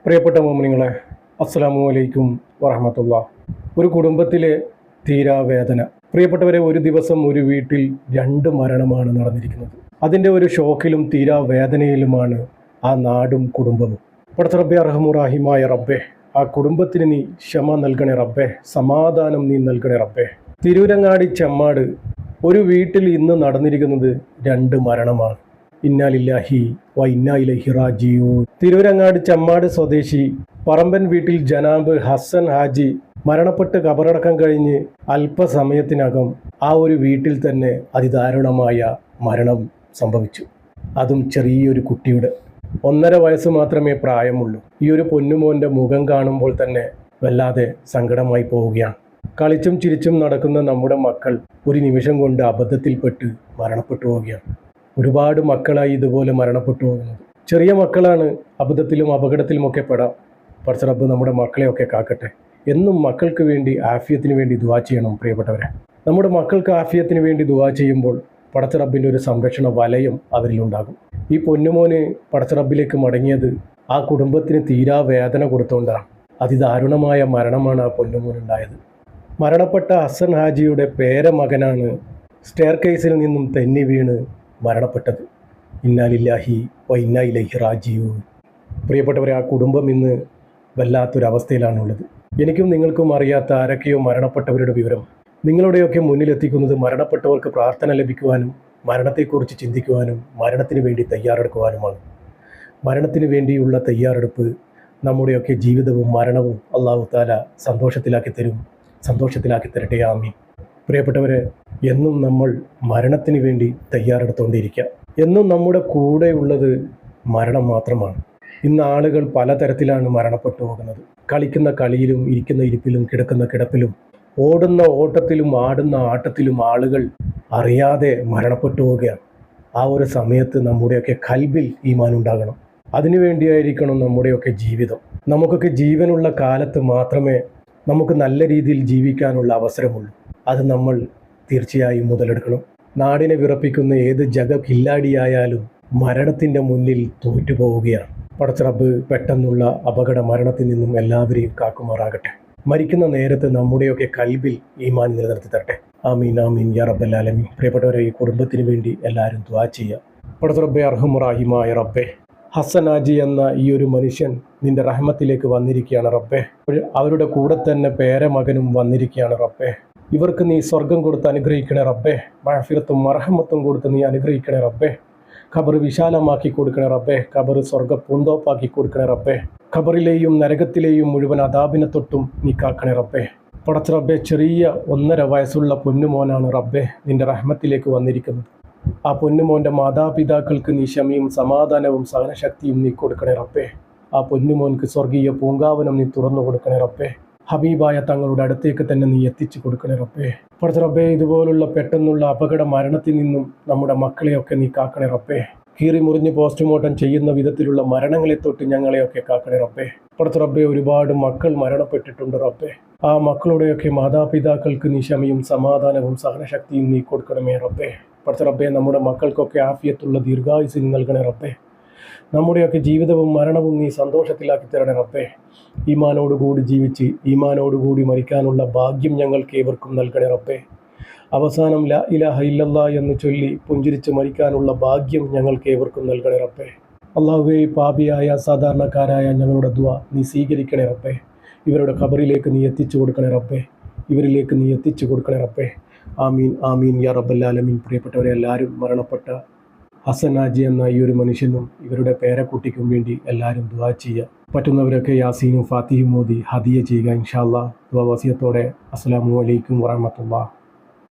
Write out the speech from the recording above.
പ്രിയപ്പെട്ട മോമിനിങ്ങളെ, അസ്സലാമു അലൈക്കും വറഹ്മത്തുള്ളാഹി. ഒരു കുടുംബത്തിലെ തീരാവേദന. പ്രിയപ്പെട്ടവരെ, ഒരു ദിവസം ഒരു വീട്ടിൽ 2 മരണമാണ് നടന്നിരിക്കുന്നത്. അതിൻ്റെ ഒരു ഷോക്കിലും തീരാവേദനയിലുമാണ് ആ നാടും കുടുംബവും. പടച്ച റബ്ബേ, അർഹമുറാഹിമായ റബ്ബേ, ആ കുടുംബത്തിന് നീ ക്ഷമ നൽകണേ റബ്ബേ, സമാധാനം നീ നൽകണേ റബ്ബേ. തിരൂരങ്ങാടി ചെമ്മാട് ഒരു വീട്ടിൽ ഇന്ന് നടന്നിരിക്കുന്നത് 2 മരണമാണ്. ഇന്നാലില്ലാഹി വ ഇന്നാ ഇലൈഹി റാജിഊൻ. തിരൂരങ്ങാടി ചെമ്മാട് സ്വദേശി പറമ്പൻ വീട്ടിൽ ജനാബ് ഹസൻ ഹാജി മരണപ്പെട്ട് കബറടക്കം കഴിഞ്ഞ് അല്പസമയത്തിനകം ആ ഒരു വീട്ടിൽ തന്നെ അതിദാരുണമായ മരണം സംഭവിച്ചു. അതും ചെറിയൊരു കുട്ടിയുടെ 1.5 വയസ്സ് മാത്രമേ പ്രായമുള്ളൂ. ഈ ഒരു പൊന്നുമോൻ്റെ മുഖം കാണുമ്പോൾ തന്നെ വല്ലാതെ സങ്കടമായി പോവുകയാണ്. കളിച്ചും ചിരിച്ചും നടക്കുന്ന നമ്മുടെ മക്കൾ ഒരു നിമിഷം കൊണ്ട് അബദ്ധത്തിൽപ്പെട്ട് മരണപ്പെട്ടു പോവുകയാണ്. ഒരുപാട് മക്കളായി ഇതുപോലെ മരണപ്പെട്ടു പോകുന്നത്. ചെറിയ മക്കളാണ്, അബദ്ധത്തിലും അപകടത്തിലുമൊക്കെ പെടാം. പടച്ച റബ്ബ് നമ്മുടെ മക്കളെയൊക്കെ കാക്കട്ടെ. എന്നും മക്കൾക്ക് വേണ്ടി ആഫിയത്തിന് വേണ്ടി ദുആ ചെയ്യണം പ്രിയപ്പെട്ടവരെ. നമ്മുടെ മക്കൾക്ക് ആഫിയത്തിന് വേണ്ടി ദുആ ചെയ്യുമ്പോൾ പടച്ച റബ്ബിൻ്റെ ഒരു സംരക്ഷണ വലയം അവരിലുണ്ടാകും. ഈ പൊന്നുമോന് പടച്ച റബ്ബിലേക്ക് മടങ്ങിയത് ആ കുടുംബത്തിന് തീരാ വേദന കൊടുത്തുകൊണ്ടാണ്. അതിദാരുണമായ മരണമാണ് ആ പൊന്നുമോനുണ്ടായത്. മരണപ്പെട്ട ഹസൻ ഹാജിയുടെ പേരമകനാണ് സ്റ്റെയർ കേസിൽ നിന്നും തെന്നി വീണ് മരണപ്പെട്ടത്. ഇന്നാലില്ലാഹി വ ഇന്നാ ഇലൈഹി റാജിഊൻ. പ്രിയപ്പെട്ടവരെ, ആ കുടുംബം ഇന്ന് വല്ലാത്തൊരവസ്ഥയിലാണുള്ളത്. എനിക്കും നിങ്ങൾക്കും അറിയാത്ത ആരൊക്കെയോ മരണപ്പെട്ടവരുടെ വിവരം നിങ്ങളുടെയൊക്കെ മുന്നിലെത്തിക്കുന്നത് മരണപ്പെട്ടവർക്ക് പ്രാർത്ഥന ലഭിക്കുവാനും മരണത്തെക്കുറിച്ച് ചിന്തിക്കുവാനും മരണത്തിന് വേണ്ടി തയ്യാറെടുക്കുവാനുമാണ്. മരണത്തിന് വേണ്ടിയുള്ള തയ്യാറെടുപ്പ് നമ്മുടെയൊക്കെ ജീവിതവും മരണവും അല്ലാഹു തആല സന്തോഷത്തിലാക്കി തരട്ടെ. ആമീൻ. പ്രിയപ്പെട്ടവരെ, എന്നും നമ്മൾ മരണത്തിന് വേണ്ടി തയ്യാറെടുത്തുകൊണ്ടിരിക്കുക. എന്നും നമ്മുടെ കൂടെ ഉള്ളത് മരണം മാത്രമാണ്. ഇന്ന് ആളുകൾ പലതരത്തിലാണ് മരണപ്പെട്ടു പോകുന്നത്. കളിക്കുന്ന കളിയിലും ഇരിക്കുന്ന ഇരിപ്പിലും കിടക്കുന്ന കിടപ്പിലും ഓടുന്ന ഓട്ടത്തിലും ആടുന്ന ആട്ടത്തിലും ആളുകൾ അറിയാതെ മരണപ്പെട്ടു പോവുകയാണ്. ആ ഒരു സമയത്ത് നമ്മുടെയൊക്കെ കൽബിൽ ഈമാൻ ഉണ്ടാകണം. അതിനുവേണ്ടിയായിരിക്കണം നമ്മുടെയൊക്കെ ജീവിതം. നമുക്കൊക്കെ ജീവനുള്ള കാലത്ത് മാത്രമേ നമുക്ക് നല്ല രീതിയിൽ ജീവിക്കാനുള്ള അവസരമുള്ളൂ. അത് നമ്മൾ തീർച്ചയായും മുതലെടുക്കണം. നാടിനെ വിറപ്പിക്കുന്ന ഏത് കില്ലാടിയായാലും മരണത്തിൻ്റെ മുന്നിൽ തോറ്റുപോവുകയാണ്. പടച്ച റബ്ബ് പെട്ടെന്നുള്ള അപകട മരണത്തിൽ നിന്നും എല്ലാവരെയും കാക്കുമാറാകട്ടെ. മരിക്കുന്ന നേരത്ത് നമ്മുടെയൊക്കെ കൽബിൽ ഈമാൻ നിലനിർത്തി തരട്ടെ. ആമീൻ ആമീൻ യാ റബ്ബൽ ആലമീൻ. പ്രിയപ്പെട്ടവരെ, ഈ കുടുംബത്തിന് വേണ്ടി എല്ലാവരും ദുആ ചെയ്യുക. പടച്ച റബ്ബേ, അർഹമുറാഹിമായ റബ്ബേ, ഹസൻ ഹാജി എന്ന ഈ ഒരു മനുഷ്യൻ നിന്റെ റഹ്മത്തിലേക്ക് വന്നിരിക്കുകയാണ് റബ്ബേ. അവരുടെ കൂടെ തന്നെ പേരമകനും വന്നിരിക്കുകയാണ് റബ്ബേ. ഇവർക്ക് നീ സ്വർഗം കൊടുത്ത് അനുഗ്രഹിക്കണേ റബ്ബേ. മഅഫിറത്തും മർഹമത്തും കൊടുത്ത് നീ അനുഗ്രഹിക്കണേ റബ്ബേ. ഖബർ വിശാലമാക്കി കൊടുക്കണേ റബ്ബേ. ഖബർ സ്വർഗ പൂന്തോപ്പാക്കി കൊടുക്കണേ റബ്ബേ. ഖബറിലെയും നരകത്തിലെയും മുഴുവൻ അദാബിനെ തൊട്ടും നീ കാക്കണേ റബ്ബേ. പടച്ച റബ്ബേ, ചെറിയ 1.5 വയസ്സുള്ള പൊന്നുമോനാണ് റബ്ബേ നിന്റെ റഹ്മത്തിലേക്ക് വന്നിരിക്കുന്നത്. ആ പൊന്നുമോൻ്റെ മാതാപിതാക്കൾക്ക് നീ ക്ഷമയും സമാധാനവും സഹനശക്തിയും നീ കൊടുക്കണേ റബ്ബേ. ആ പൊന്നുമോൻക്ക് സ്വർഗീയ പൂങ്കാവനം നീ തുറന്നു കൊടുക്കണേ റബ്ബേ. ഹബീബായ തങ്ങളുടെ അടുത്തേക്ക് തന്നെ നീ എത്തിച്ചു കൊടുക്കണേ റബ്ബേ. പടച്ച റബ്ബേ, ഇതുപോലുള്ള പെട്ടെന്നുള്ള അപകട മരണത്തിൽ നിന്നും നമ്മുടെ മക്കളെയൊക്കെ നീ കാക്കണേ റബ്ബേ. കീറി മുറിഞ്ഞ് പോസ്റ്റ്മോർട്ടം ചെയ്യുന്ന വിധത്തിലുള്ള മരണങ്ങളെ തൊട്ട് ഞങ്ങളെയൊക്കെ കാക്കണേ റബ്ബേ. പടച്ച റബ്ബേ, ഒരുപാട് മക്കൾ മരണപ്പെട്ടിട്ടുണ്ട് റബ്ബേ. ആ മക്കളുടെയൊക്കെ മാതാപിതാക്കൾക്ക് നീ ക്ഷമയും സമാധാനവും സഹനശക്തിയും നീ കൊടുക്കണമേ റബ്ബേ. പടച്ച റബ്ബേ, നമ്മുടെ മക്കൾക്കൊക്കെ ആഫിയത്തുള്ള ദീർഘായുസ് നൽകണേ റബ്ബേ. നമ്മുടെയൊക്കെ ജീവിതവും മരണവും നീ സന്തോഷത്തിലാക്കി തരണേ റബ്ബേ. ഈമാനോടുകൂടി ജീവിച്ച് ഈമാനോടുകൂടി മരിക്കാനുള്ള ഭാഗ്യം ഞങ്ങൾക്ക് ഏവർക്കും നൽകണേ റബ്ബേ. അവസാനം ലാ ഇലാഹ ഇല്ലല്ലാഹ് എന്ന് ചൊല്ലി പുഞ്ചിരിച്ച് മരിക്കാനുള്ള ഭാഗ്യം ഞങ്ങൾക്ക് ഏവർക്കും നൽകണേ റബ്ബേ. അല്ലാഹുവേ, പാപിയായ സാധാരണക്കാരായ ഞങ്ങളുടെ ദുആ നീ സ്വീകരിക്കണേ റബ്ബേ. ഇവരുടെ ഖബറിലേക്ക് നീ എത്തിച്ചു കൊടുക്കണേ റബ്ബേ. ഇവരിലേക്ക് നീ എത്തിച്ചു കൊടുക്കണേ റബ്ബേ. ആമീൻ ആമീൻ യാ റബ്ബൽ ആലമീൻ. പ്രിയപ്പെട്ടവരെ, എല്ലാവരും മരണപ്പെട്ട ഹസൻ ഹാജി എന്ന ഈ ഒരു മനുഷ്യനും ഇവരുടെ പേരക്കുട്ടിക്കും വേണ്ടി എല്ലാവരും ദുആ ചെയ്യുക. പറ്റുന്നവരൊക്കെ യാസീനും ഫാത്തിഹയും മോദി ഹദിയ ചെയ്യുക ഇൻഷാ അല്ലാഹ്. ദുആ വസിയത്തോടെ അസ്സലാമു അലൈക്കും വറഹ്മത്തുള്ളാഹി.